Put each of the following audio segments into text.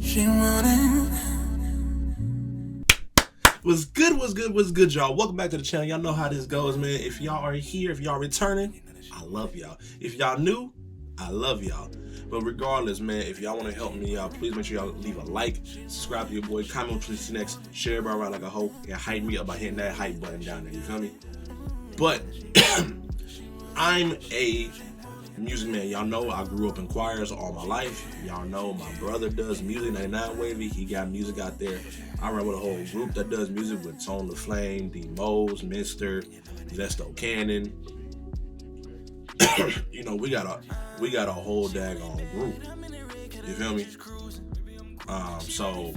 She wanted. What's good, y'all? Welcome back to the channel. Y'all know how this goes, man. If y'all are here, if y'all returning, I love y'all. If y'all new, I love y'all. But regardless, man, if y'all want to help me out, please make sure y'all leave a like, subscribe to your boy, comment what you see next, share it around like a hoe, and hype me up by hitting that hype button down there. You feel me? But I'm a music man. Y'all know I grew up in choirs all my life. Y'all know my brother does music, 99 WAVY. He got music out there. I run with a whole group that does music with Tone the Flame, D Mose, Mister, Vesto Cannon. You know, we got a whole daggone group. You feel me? So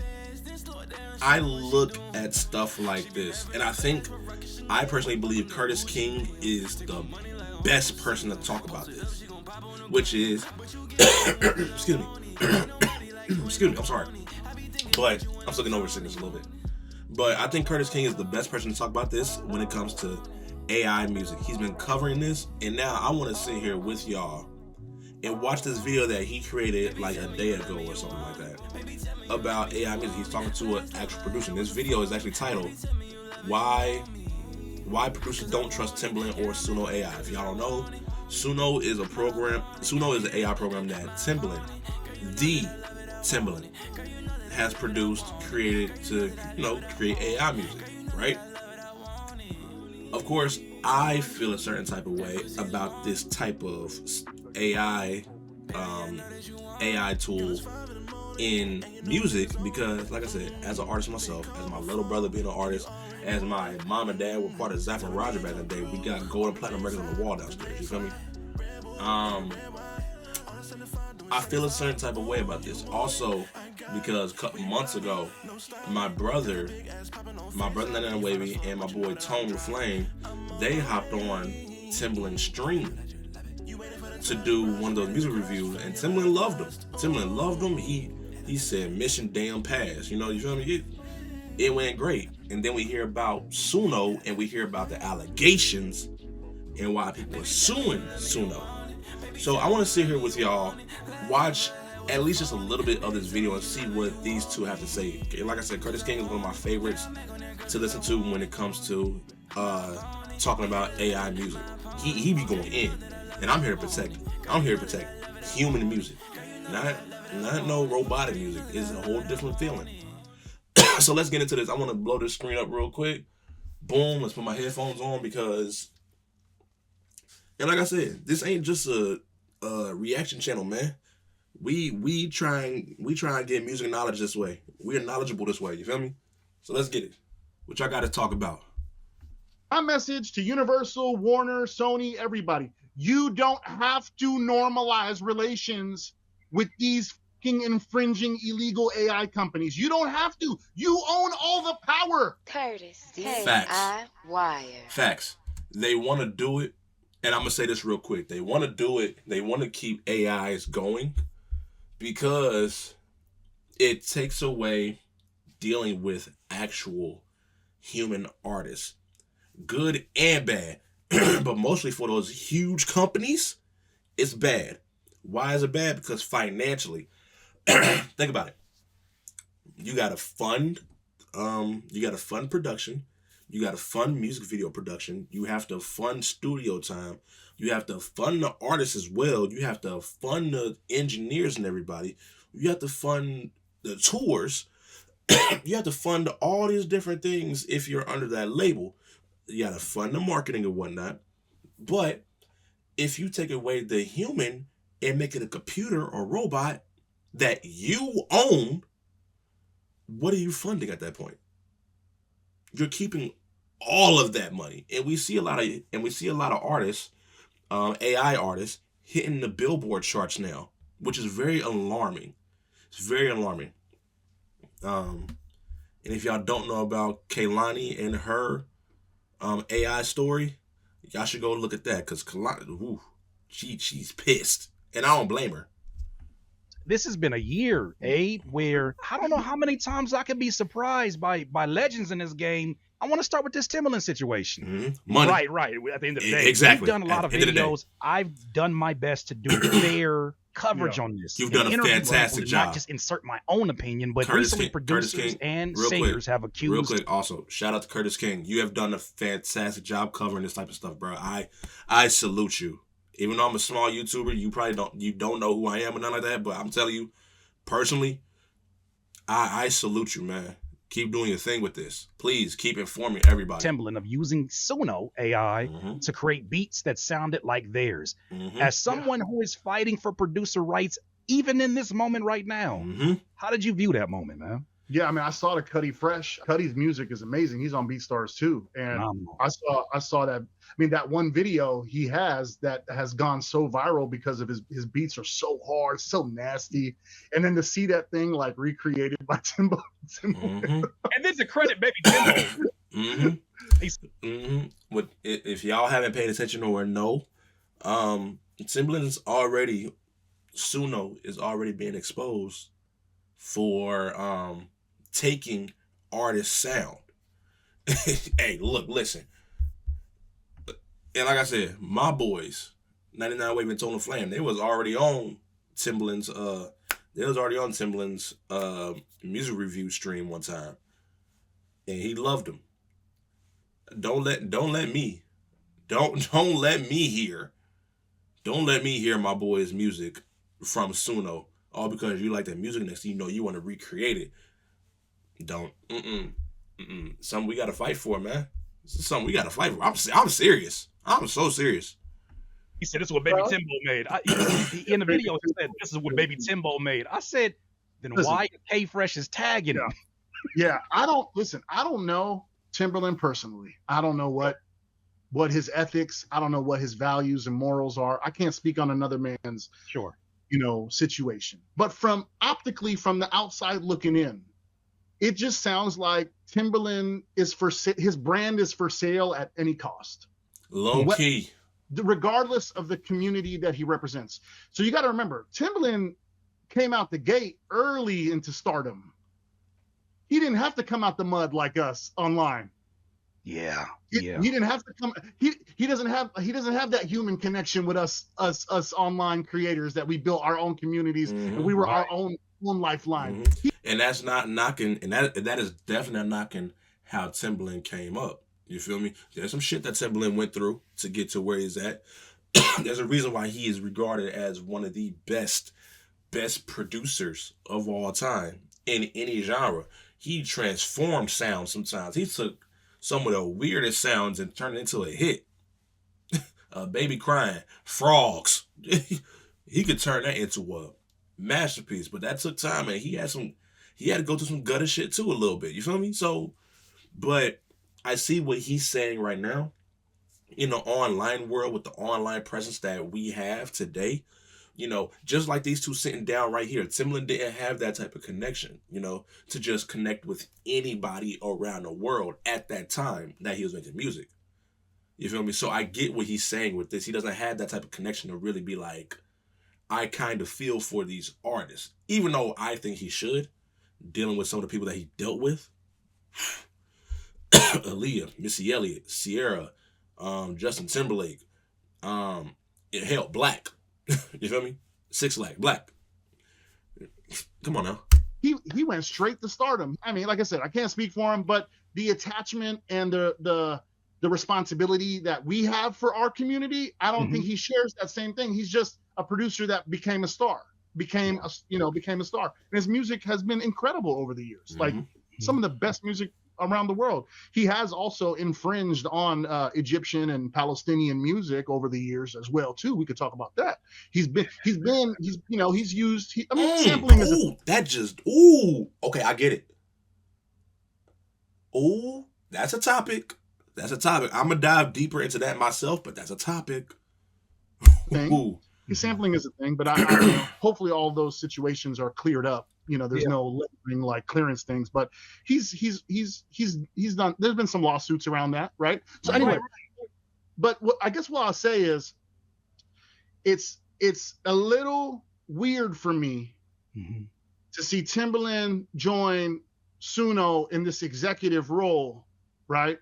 I look at stuff like this, and I personally believe Curtis King is the best person to talk about this, which is excuse me, I'm sorry, but I'm still getting over sickness a little bit. But I think Curtis King is the best person to talk about this when it comes to AI music. He's been covering this, and now I want to sit here with y'all and watch this video that he created like a day ago or something like that about AI music. He's talking to an actual producer. This video is actually titled Why Producers Don't Trust Timbaland or Suno AI. If y'all don't know, Suno is an AI program that Timbaland has created to, create AI music, right? Of course, I feel a certain type of way about this type of AI tool in music because, like I said, as an artist myself, as my little brother being an artist, as my mom and dad were part of Zapp and Roger back in the day, we got gold and platinum records on the wall downstairs. You feel me? I feel a certain type of way about this. Also, because a couple months ago, my brother Nana Wavy and my boy Tone the Flame, they hopped on Timbaland's stream to do one of those music reviews, and Timbaland loved them. He said mission damn pass. You feel me? It went great. And then we hear about Suno, and we hear about the allegations and why people are suing Suno. So I want to sit here with y'all, watch at least just a little bit of this video and see what these two have to say. Like I said, Curtis King is one of my favorites to listen to when it comes to talking about AI music. He be going in, and I'm here to protect. I'm here to protect human music, not no robotic music. It's a whole different feeling. So let's get into this. I want to blow this screen up real quick. Boom. Let's put my headphones on because, and like I said, this ain't just a reaction channel, man. We try and get music knowledge this way. We're knowledgeable this way. You feel me? So let's get it. What y'all got to talk about? My message to Universal, Warner, Sony, everybody: you don't have to normalize relations with these infringing illegal AI companies. You don't have to. You own all the power. Curtis, Facts. They want to do it, and I'm gonna say this real quick. They want to do it. They want to keep AIs going because it takes away dealing with actual human artists, good and bad. But mostly for those huge companies, it's bad. Why is it bad? Because financially, think about it. You gotta fund production. You gotta fund music video production. You have to fund studio time. You have to fund the artists as well. You have to fund the engineers and everybody. You have to fund the tours. You have to fund all these different things if you're under that label. You gotta fund the marketing and whatnot. But if you take away the human and make it a computer or robot that you own, what are you funding at that point? You're keeping all of that money. And we see a lot of artists, AI artists, hitting the Billboard charts now, which is very alarming. It's very alarming. And if y'all don't know about Kehlani and her AI story, y'all should go look at that, because Kehlani, she's pissed. And I don't blame her. This has been a year, where I don't know how many times I can be surprised by legends in this game. I want to start with this Timbaland situation. Mm-hmm. Money. Right. At the end of the day, exactly. We've done a lot of videos. I've done my best to do fair coverage on this. You've done a fantastic job. Not just insert my own opinion, but Curtis recently King, producers and real singers quick, have accused. Real quick, also shout out to Curtis King. You have done a fantastic job covering this type of stuff, bro. I salute you. Even though I'm a small YouTuber, you don't know who I am or nothing like that. But I'm telling you, personally, I salute you, man. Keep doing your thing with this. Please keep informing everybody. Timbaland of using Suno AI to create beats that sounded like theirs. As someone who is fighting for producer rights, even in this moment right now, how did you view that moment, man? Yeah, I mean, I saw the Cuddy Fresh. Cuddy's music is amazing. He's on BeatStars too, and I saw that. I mean, that one video he has that has gone so viral because of his beats are so hard, so nasty, and then to see that thing like recreated by Timbo. And then to credit Baby Timbo. If y'all haven't paid attention or know, Timbaland is already, Suno is already being exposed for taking artist sound. Hey, look, listen. And like I said, my boys, 99 Wave and Tone Flame, they was already on Timbaland's music review stream one time. And he loved them. Don't let me hear my boy's music from Suno, all because you like that music next thing you know you want to recreate it. Don't. Something we got to fight for, man. This is something we got to fight for. I'm serious. I'm so serious. He said, this is what Baby Timbo made. In the video, he said, this is what Baby Timbo made. I said, then why K-Fresh is tagging him? Yeah, I don't know Timbaland personally. I don't know what his ethics, I don't know what his values and morals are. I can't speak on another man's situation. But from the outside looking in, it just sounds like Timbaland his brand is for sale at any cost. Low key. Regardless of the community that he represents. So you got to remember, Timbaland came out the gate early into stardom. He didn't have to come out the mud like us online. Yeah. He didn't have to come. He doesn't have that human connection with us online creators that we built our own communities and we were our own lifeline. And that's not knocking, and that is definitely not knocking how Timbaland came up. You feel me? There's some shit that Timbaland went through to get to where he's at. There's a reason why he is regarded as one of the best producers of all time in any genre. He transformed sound sometimes. He took some of the weirdest sounds and turned it into a hit. Baby crying, frogs. He could turn that into a masterpiece, but that took time, and he had to go through some gutter shit too a little bit. You feel me? So, but I see what he's saying right now in the online world with the online presence that we have today. You know, just like these two sitting down right here, Timbaland didn't have that type of connection, to just connect with anybody around the world at that time that he was making music. You feel me? So I get what he's saying with this. He doesn't have that type of connection to really be like, I kind of feel for these artists, even though I think he should, dealing with some of the people that he dealt with. Aaliyah, Missy Elliott, Sierra, Justin Timberlake, hell, Black. You feel me? 6 Lack, Black. Come on now. He went straight to stardom. I mean, like I said, I can't speak for him, but the attachment and the responsibility that we have for our community, I don't think he shares that same thing. He's just a producer that became a star, became a star. And his music has been incredible over the years. Like some of the best music around the world. He has also infringed on Egyptian and Palestinian music over the years as well too. We could talk about that. He's used sampling is okay, I get it. That's a topic. I'm gonna dive deeper into that myself, but that's a topic. Sampling is a thing, but I hopefully all those situations are cleared up. There's no lingering like clearance things, but he's done. There's been some lawsuits around that, right? So anyway, but I guess what I'll say is, it's a little weird for me to see Timbaland join Suno in this executive role, right?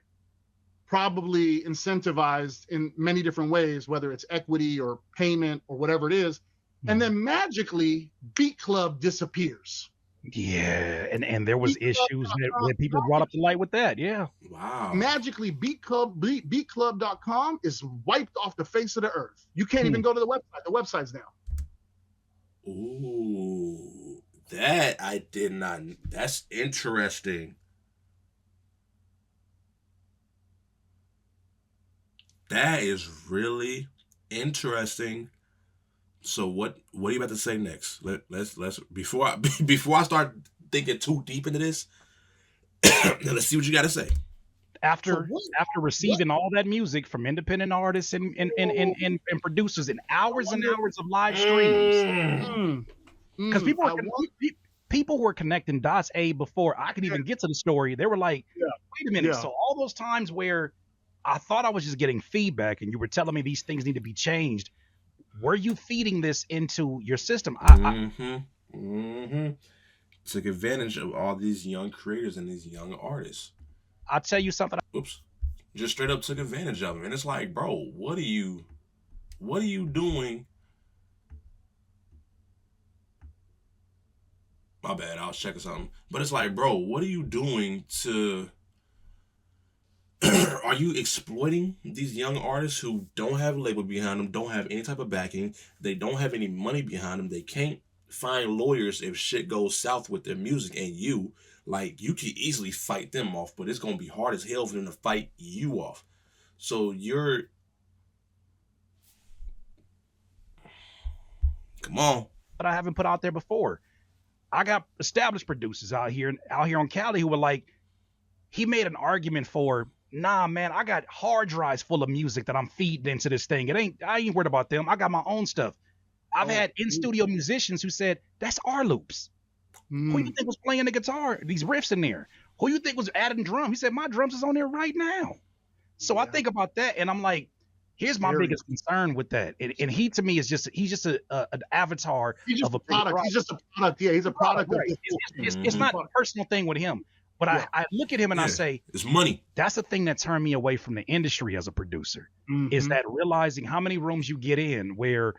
Probably incentivized in many different ways, whether it's equity or payment or whatever it is. and then magically Beat Club disappears. Yeah, and there was issues that people brought up to light with that. Yeah. Wow. Magically, beatclub.com is wiped off the face of the earth. You can't even go to the website. The website's down. Ooh, that I did not. That's interesting. That is really interesting. So what are you about to say next? Let's before I start thinking too deep into this, let's see what you got to say. After receiving all that music from independent artists and producers and hours and hours of live streams, because people were connecting dots before I could even get to the story. They were like, wait a minute. So all those times where I thought I was just getting feedback and you were telling me these things need to be changed, were you feeding this into your system? Took advantage of all these young creators and these young artists. I'll tell you something. Just straight up took advantage of them. And it's like, bro, what are you doing? My bad, I was checking something. But it's like, bro, what are you doing to... Are you exploiting these young artists who don't have a label behind them, don't have any type of backing, they don't have any money behind them, they can't find lawyers if shit goes south with their music, and you can easily fight them off, but it's going to be hard as hell for them to fight you off. So come on. But I haven't put out there before. I got established producers out here on Cali who were like, he made an argument for, nah, man, I got hard drives full of music that I'm feeding into this thing. I ain't worried about them. I got my own stuff. I've had in-studio musicians who said, that's our loops. Who you think was playing the guitar, these riffs in there? Who you think was adding drum? He said, my drums is on there right now. So I think about that and I'm like, here's my biggest concern with that. And he, to me, he's just an avatar of a product. He's just a product. Yeah, he's a product. Right. It's not a personal thing with him. But I look at him and I say, it's money. That's the thing that turned me away from the industry as a producer, is that realizing how many rooms you get in where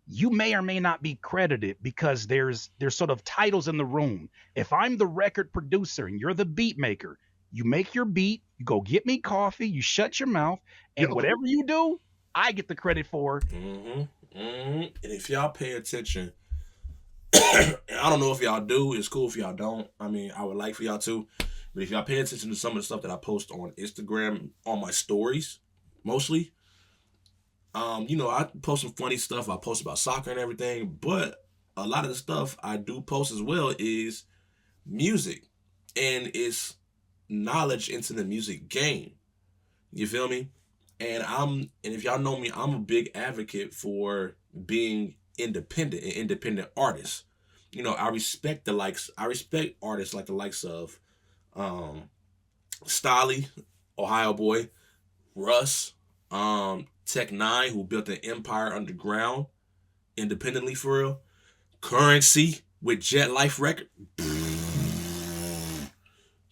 you may or may not be credited because there's sort of titles in the room. If I'm the record producer and you're the beat maker, you make your beat, you go get me coffee, you shut your mouth, and whatever you do, I get the credit for. And if y'all pay attention, I don't know if y'all do. It's cool if y'all don't. I mean, I would like for y'all to. But if y'all pay attention to some of the stuff that I post on Instagram, on my stories, mostly, I post some funny stuff. I post about soccer and everything. But a lot of the stuff I do post as well is music. And it's knowledge into the music game. You feel me? And if y'all know me, I'm a big advocate for being independent and independent artists. I respect artists like the likes of Stolly, Ohio Boy, Russ, Tech Nine, who built an empire underground independently for real, Currency with Jet Life Record.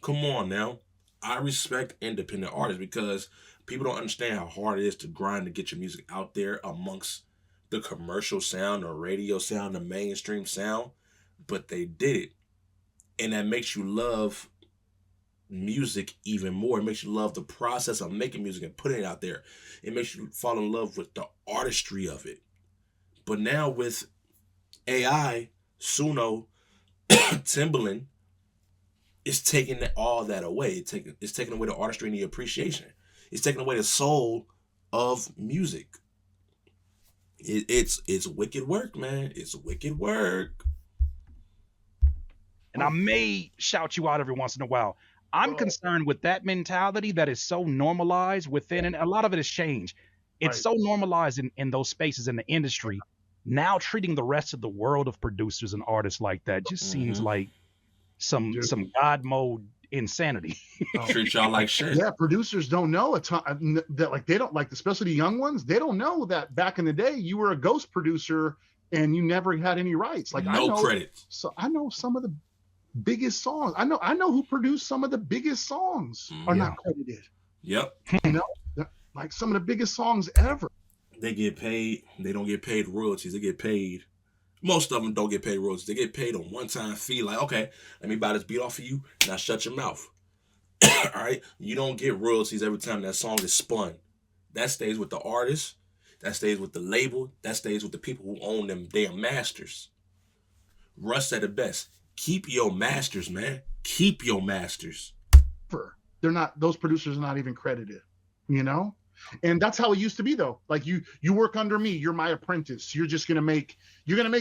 Come on now. I respect independent artists because people don't understand how hard it is to grind to get your music out there amongst the commercial sound, the radio sound, the mainstream sound, but they did it. And that makes you love music even more. It makes you love the process of making music and putting it out there. It makes you fall in love with the artistry of it. But now with AI, Suno, Timbaland, it's taking all that away. It's taking away the artistry and the appreciation. It's taking away the soul of music. It's wicked work, man. It's wicked work. And I may shout you out every once in a while. I'm concerned with that mentality that is so normalized within, and a lot of it has changed. It's so normalized in those spaces in the industry. Now treating the rest of the world of producers and artists like that just seems like some God mode insanity. Treat y'all like shit. Yeah, producers don't know a ton that they don't especially the young ones. They don't know that back in the day you were a ghost producer and you never had any rights. No credit. So I know some of the biggest songs. I know who produced some of the biggest songs are not credited. Yep. Like some of the biggest songs ever. They get paid. They don't get paid royalties. They get paid Most of them don't get paid royalties. They get paid a one-time fee. Like, okay, let me buy this beat off of you. Now shut your mouth. All right? You don't get royalties every time that song is spun. That stays with the artist. That stays with the label. That stays with the people who own them damn masters. Russ said it best. Keep your masters, man. Keep your masters. They're not, those producers are not even credited, you know? And that's how it used to be though. Like you work under me, you're my apprentice. You're gonna make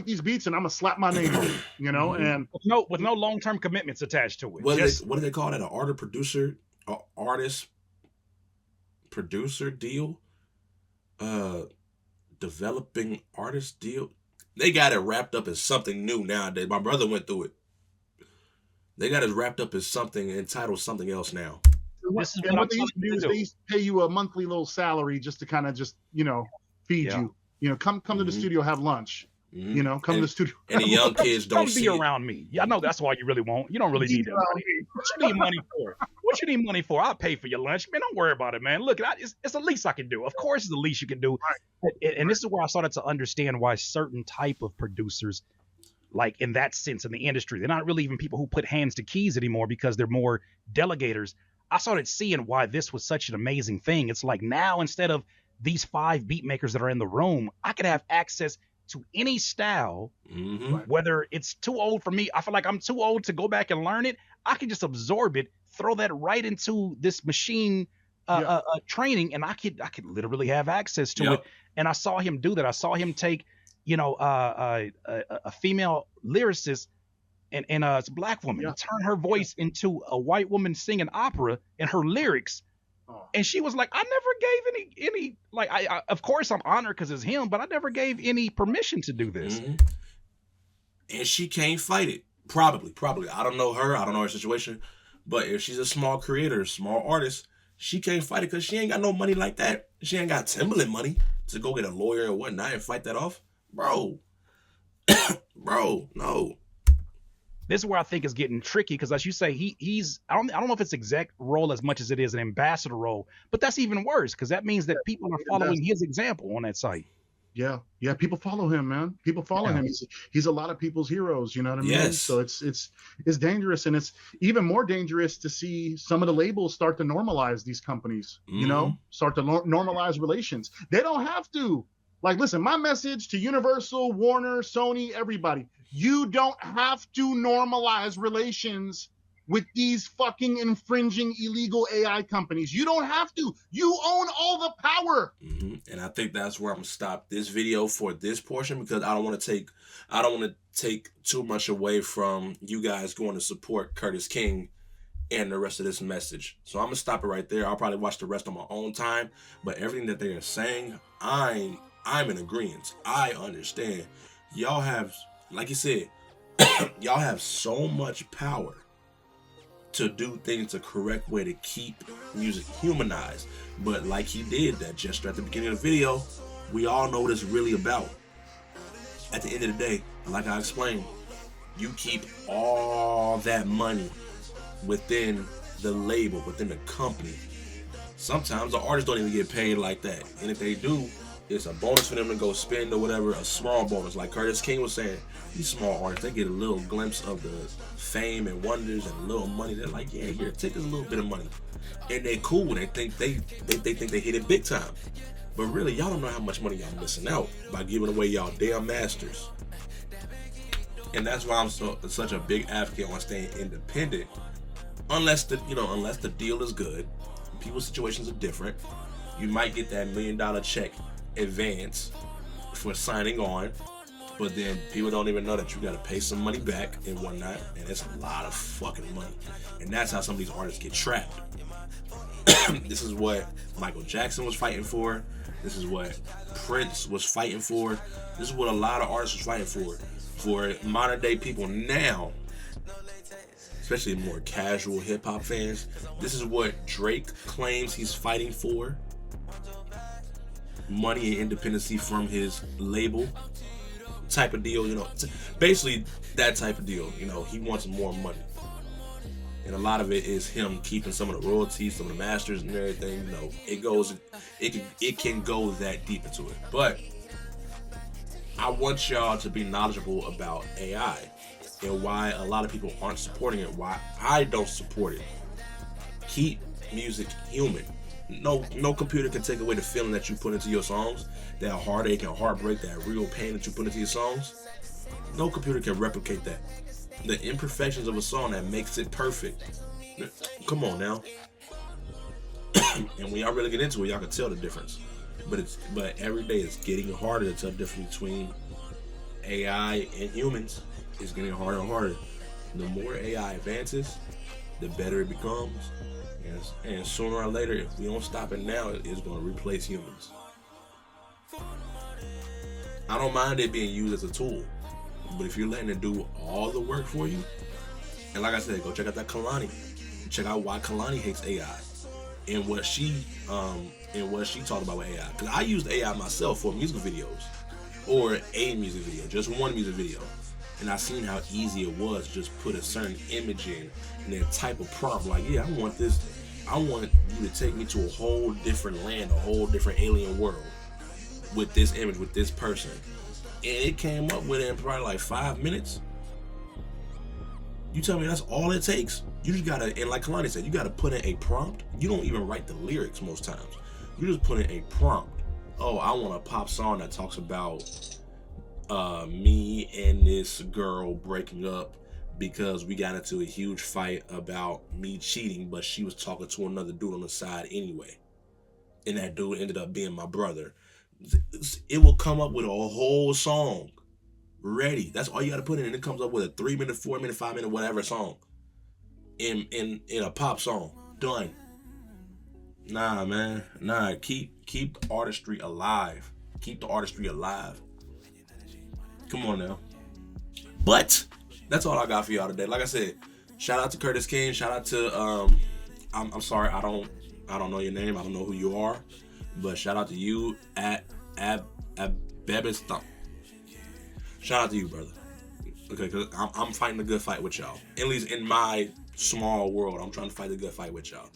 these beats and I'm gonna slap my name on it, you know, and with no long-term commitments attached to it. What do they call that? An artist producer deal? Developing artist deal? They got it wrapped up as something new nowadays. My brother went through it. They got it wrapped up as something entitled something else now. What they used to do is they used to pay you a monthly little salary just to kind of feed you. You know, come to the studio, have lunch. You know, come to the studio. And the young kids don't be around me. Yeah, I know that's why you really won't. You don't really need that money. What you need money for? What you need money for? I'll pay for your lunch. Man, don't worry about it, man. Look, it's the least I can do. Of course, it's the least you can do. Right. And this is where I started to understand why certain type of producers, like in that sense in the industry, they're not really even people who put hands to keys anymore because they're more delegators. I started seeing why this was such an amazing thing. It's like now instead of these 5 beat makers that are in the room, I could have access to any style, whether it's too old for me. I feel like I'm too old to go back and learn it. I can just absorb it, throw that right into this machine training, and I could literally have access to it. And I saw him do that. I saw him take, a female lyricist and it's a black woman, turn her voice into a white woman singing opera and her lyrics. And she was like, I never gave any like, I of course I'm honored because it's him, but I never gave any permission to do this. And she can't fight it. Probably. I don't know her. I don't know her situation. But if she's a small creator, small artist, she can't fight it because she ain't got no money like that. She ain't got Timbaland money to go get a lawyer or whatnot and fight that off. Bro, no. This is where I think it's getting tricky because, as you say, he's I don't know if it's exec role as much as it is an ambassador role, but that's even worse because that means that people are following his example on that site. Yeah, people follow him, man. People follow him. He's a lot of people's heroes. You know what I mean? Yes. So it's dangerous, and it's even more dangerous to see some of the labels start to normalize these companies. You know, start to normalize relations. They don't have to. Like, listen, my message to Universal, Warner, Sony, everybody. You don't have to normalize relations with these fucking infringing illegal AI companies. You don't have to. You own all the power. And I think that's where I'm gonna stop this video for this portion because I don't want to take too much away from you guys going to support Curtis King and the rest of this message. So I'm gonna stop it right there. I'll probably watch the rest on my own time. But everything that they are saying, I'm in agreement. I understand. Y'all have, like you said, y'all have so much power to do things the correct way to keep music humanized. But like he did that just at the beginning of the video, we all know what it's really about. At the end of the day, like I explained, you keep all that money within the label, within the company. Sometimes the artists don't even get paid like that. And if they do, it's a bonus for them to go spend or whatever, a small bonus. Like Curtis King was saying, these small artists, they get a little glimpse of the fame and wonders and a little money. They're like, yeah, here, take this little bit of money. And they cool. They think they think they hit it big time. But really, y'all don't know how much money y'all missing out by giving away y'all damn masters. And that's why I'm such a big advocate on staying independent. Unless the deal is good. People's situations are different. You might get that $1 million check advance for signing on, but then people don't even know that you got to pay some money back and whatnot, and it's a lot of fucking money. And that's how some of these artists get trapped. This is what Michael Jackson was fighting for. This is what Prince was fighting for. This is what a lot of artists was fighting for. For modern day people now, especially more casual hip hop fans, this is what Drake claims he's fighting for. Money and independency from his label type of deal, basically that type of deal. He wants more money, and a lot of it is him keeping some of the royalties, some of the masters and everything. It can go that deep into it. But I want y'all to be knowledgeable about AI and why a lot of people aren't supporting it, why I don't support it. Keep music human. No computer can take away the feeling that you put into your songs, that heartache and heartbreak, that real pain that you put into your songs. No computer can replicate that. The imperfections of a song that makes it perfect. Come on now. And when y'all really get into it, y'all can tell the difference. But every day it's getting harder to tell the difference between AI and humans. It's getting harder and harder. The more AI advances, the better it becomes. Yes. And sooner or later, if we don't stop it now, it's going to replace humans. I don't mind it being used as a tool, but if you're letting it do all the work for you, and like I said, go check out that Kalani. Check out why Kalani hates AI and what she talked about with AI. Because I used AI myself for music videos, or a music video, just one music video. And I seen how easy it was to just put a certain image in and then type a prompt like, yeah, I want this. I want you to take me to a whole different land, a whole different alien world with this image, with this person. And it came up with it in probably like 5 minutes. You tell me that's all it takes? You just gotta, and like Kalani said, you gotta put in a prompt. You don't even write the lyrics most times. You just put in a prompt. Oh, I want a pop song that talks about me and this girl breaking up because we got into a huge fight about me cheating, but she was talking to another dude on the side anyway. And that dude ended up being my brother. It will come up with a whole song ready. That's all you got to put in, and it comes up with a 3 minute, 4 minute, 5 minute, whatever song in a pop song. Done. Nah, man. Nah, keep artistry alive. Keep the artistry alive. Come on now. But that's all I got for y'all today. Like I said, shout out to Curtis King. Shout out to I'm sorry, I don't know your name. I don't know who you are, but shout out to you at Babiston. Shout out to you, brother. Okay, because I'm fighting a good fight with y'all. At least in my small world, I'm trying to fight a good fight with y'all.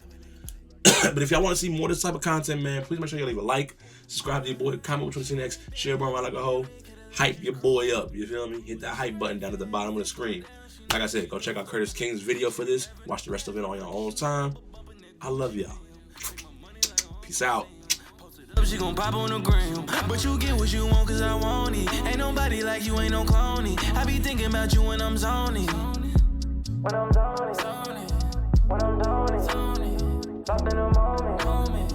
But if y'all want to see more of this type of content, man, please make sure you leave a like, subscribe to your boy, comment what you want to see next, share around like a hoe, hype your boy up, you feel me? Hit that hype button down at the bottom of the screen. Like I said, go check out Curtis King's video for this. Watch the rest of it on your own time. I love y'all. Peace out. She gon' pop on the gram, but you get what you want cause I want it. Ain't nobody like you, ain't no cloning. I be thinking about you when I'm zoning. When I'm zoning, when I'm zoning, lost in the moment.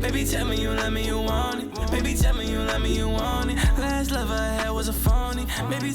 Baby, tell me you love me, you want it. Baby, tell me you love me, you want it. Last love I had was a phony. Baby,